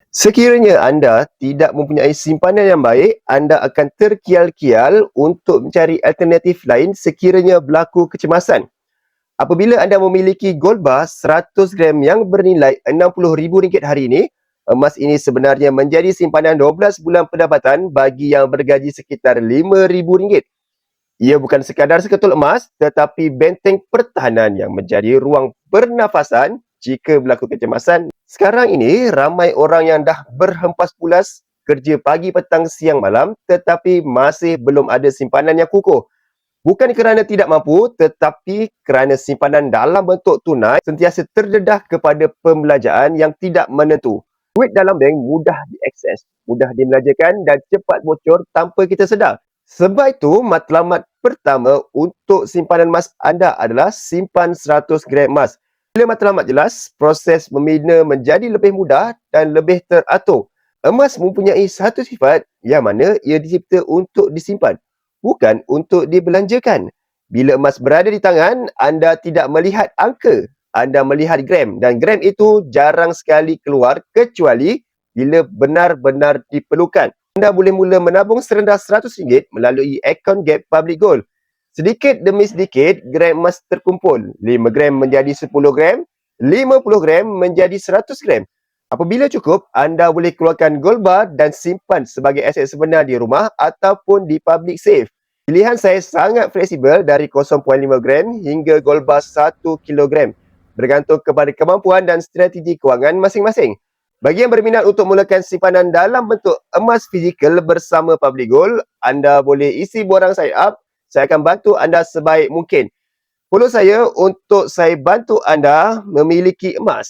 Sekiranya anda tidak mempunyai simpanan yang baik, anda akan terkial-kial untuk mencari alternatif lain sekiranya berlaku kecemasan. Apabila anda memiliki gold bar 100 gram yang bernilai RM60,000 hari ini, emas ini sebenarnya menjadi simpanan 12 bulan pendapatan bagi yang bergaji sekitar RM5,000. Ia bukan sekadar seketul emas, tetapi benteng pertahanan yang menjadi ruang bernafasan jika berlaku kecemasan. Sekarang ini, ramai orang yang dah berhempas pulas kerja pagi, petang, siang, malam tetapi masih belum ada simpanan yang kukuh. Bukan kerana tidak mampu, tetapi kerana simpanan dalam bentuk tunai sentiasa terdedah kepada pembelanjaan yang tidak menentu. Duit dalam bank mudah diakses, mudah dibelanjakan dan cepat bocor tanpa kita sedar. Sebab itu, matlamat pertama untuk simpanan emas anda adalah simpan 100 gram emas. Bila matlamat jelas, proses membina menjadi lebih mudah dan lebih teratur. Emas mempunyai satu sifat yang mana ia dicipta untuk disimpan, bukan untuk dibelanjakan. Bila emas berada di tangan, anda tidak melihat angka, anda melihat gram, dan gram itu jarang sekali keluar kecuali bila benar-benar diperlukan. Anda boleh mula menabung serendah RM100 melalui akaun Gap Public Gold. Sedikit demi sedikit, gram emas terkumpul. 5 gram menjadi 10 gram, 50 gram menjadi 100 gram. Apabila cukup, anda boleh keluarkan gold bar dan simpan sebagai aset sebenar di rumah ataupun di public safe. Pilihan saya sangat fleksibel dari 0.5 gram hingga gold bar 1 kilogram, bergantung kepada kemampuan dan strategi kewangan masing-masing. Bagi yang berminat untuk mulakan simpanan dalam bentuk emas fizikal bersama Public Gold, anda boleh isi borang sign up. Saya akan bantu anda sebaik mungkin. Follow saya untuk saya bantu anda memiliki emas.